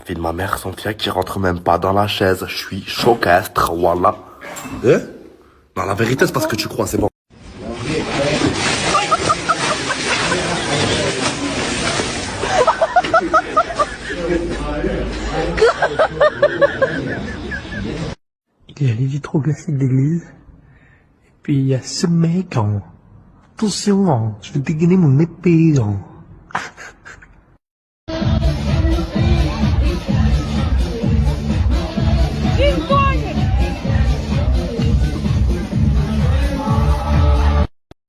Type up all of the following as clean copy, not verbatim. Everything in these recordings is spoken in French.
Fille de ma mère, Sophia, qui rentre même pas dans la chaise. Je suis chocastre, voilà. Non, la vérité, c'est parce que tu crois, c'est bon. Il y a les vitraux glacés de l'église. Et puis il y a ce mec en... Attention, je vais dégainer mon épée en...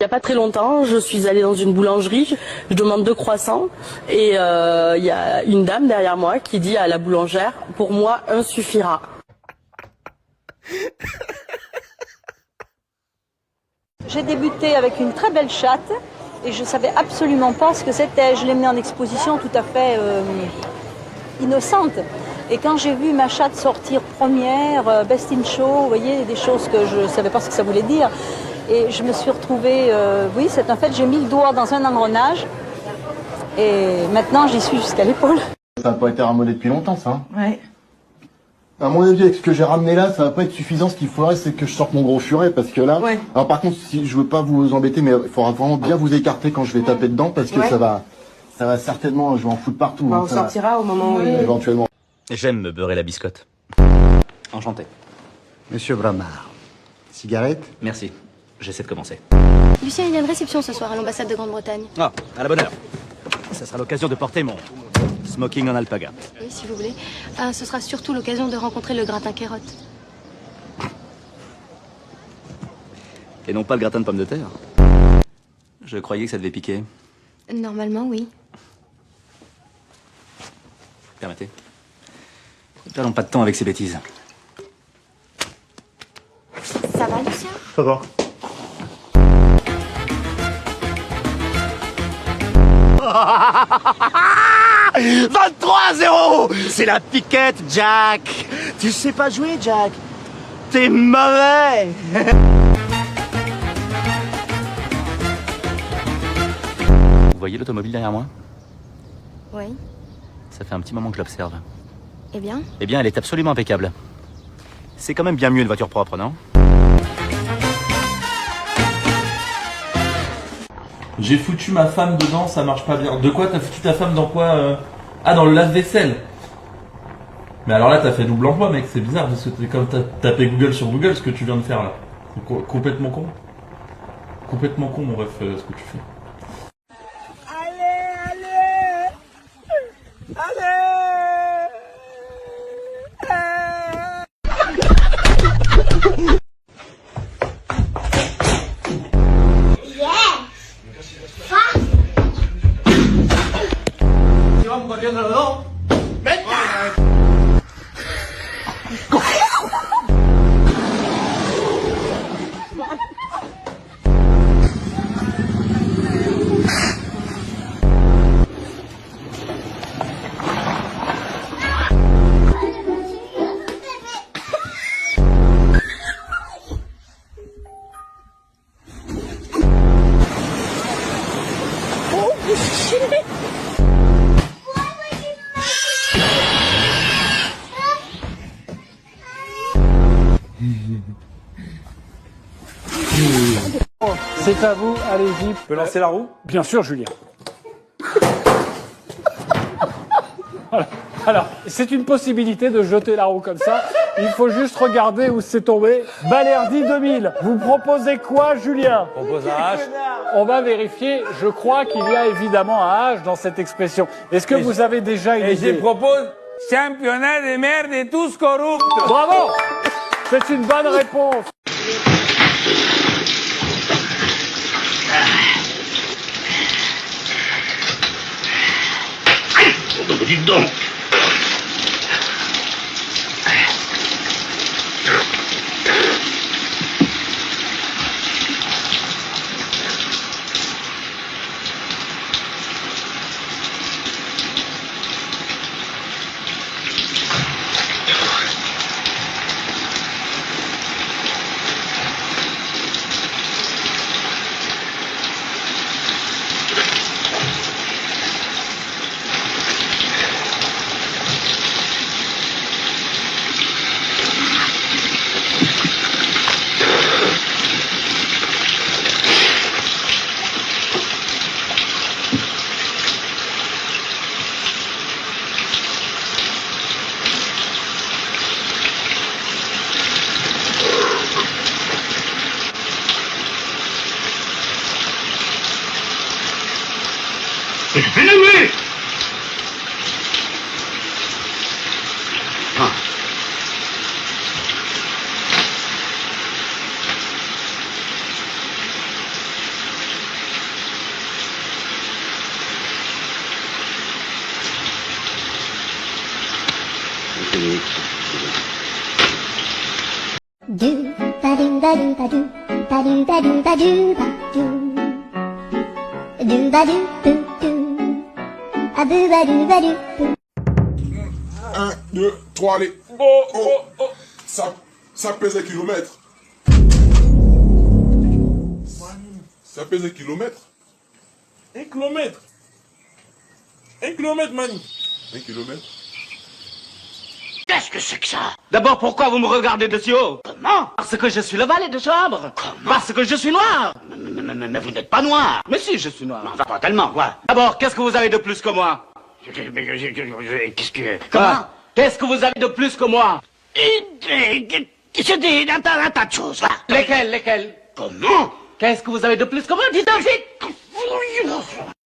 Il n'y a pas très longtemps, je suis allée dans une boulangerie, je demande 2 croissants et il y a une dame derrière moi qui dit à la boulangère, pour moi, un suffira. J'ai débuté avec une très belle chatte et je ne savais absolument pas ce que c'était. Je l'ai menée en exposition tout à fait innocente. Et quand j'ai vu ma chatte sortir première, Best in Show, vous voyez, des choses que je ne savais pas ce que ça voulait dire. Et je me suis retrouvée, oui, c'est un fait, j'ai mis le doigt dans un engrenage et maintenant j'y suis jusqu'à l'épaule. Ça n'a pas été ramolé depuis longtemps, ça. Ouais. À mon avis, avec ce que j'ai ramené là, ça va pas être suffisant. Ce qu'il faudrait, c'est que je sorte mon gros furet, parce que là... Ouais. Alors par contre, si je veux pas vous embêter, mais il faudra vraiment bien vous écarter quand je vais taper dedans, parce que ça va certainement, je vais en foutre partout. On sortira au moment où... Éventuellement. J'aime me beurrer la biscotte. Enchanté. Monsieur Bramard, cigarette? Merci. J'essaie de commencer. Lucien, il y a une réception ce soir à l'ambassade de Grande-Bretagne. Ah, à la bonne heure. Ça sera l'occasion de porter mon smoking en alpaga. Oui, si vous voulez. Ce sera surtout l'occasion de rencontrer le gratin Kérotte. Et non pas le gratin de pommes de terre. Je croyais que ça devait piquer. Normalement, oui. Permettez. Ne perdons pas de temps avec ces bêtises. Ça va, Lucien? Ça va. « 23-0 ! C'est la piquette, Jack! Tu sais pas jouer, Jack! T'es mauvais! » Vous voyez l'automobile derrière moi? Oui. Ça fait un petit moment que je l'observe. Eh bien? Eh bien, elle est absolument impeccable. C'est quand même bien mieux une voiture propre, non? J'ai foutu ma femme dedans, ça marche pas bien. De quoi t'as foutu ta femme dans quoi Ah, dans le lave-vaisselle. Mais alors là, t'as fait double emploi, mec, c'est bizarre, parce que c'est comme t'as tapé Google sur Google, ce que tu viens de faire là. C'est complètement con. Complètement con, mon ref, ce que tu fais. C'est à vous, allez-y. Je peux lancer la roue? Bien sûr, Julien. Alors, c'est une possibilité de jeter la roue comme ça. Il faut juste regarder où c'est tombé. Balerdi 2000. Vous proposez quoi, Julien? Propose un H. On va vérifier. Je crois qu'il y a évidemment un H dans cette expression. Est-ce que vous avez déjà une Et je idée? propose championnat de merde de tous corrupts. Bravo! C'est une bonne réponse. Dites donc. Un, deux, trois, allez. Oh. Ça pèse un kilomètre. Ça pèse un kilomètre. Un kilomètre. Un kilomètre, Manu. Un kilomètre. Qu'est-ce que c'est que ça? D'abord, pourquoi vous me regardez de si haut? Comment? Parce que je suis le valet de chambre. Comment? Parce que je suis noir. Mais vous n'êtes pas noir. Mais si, je suis noir. Enfin, pas tellement, quoi. D'abord, qu'est-ce que vous avez de plus que moi? Qu'est-ce que... Comment? Qu'est-ce que vous avez de plus que moi? Je dis un tas de choses, là. Lesquelles? Comment? Qu'est-ce que vous avez de plus que moi? Dites-le vite.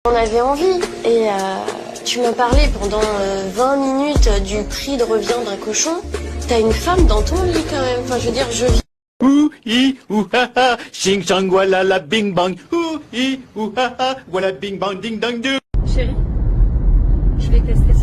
On avait envie et tu m'as parlé pendant 20 minutes du prix de revient d'un cochon. T'as une femme dans ton lit quand même. Enfin, je veux dire, je vis. Ouh, hi, ouh, ha, ha, ching, chang, voilà la bing bang. Ouh, hi, ouh, ha, ha, voilà bing bang, ding, dang, do. Chérie, je vais tester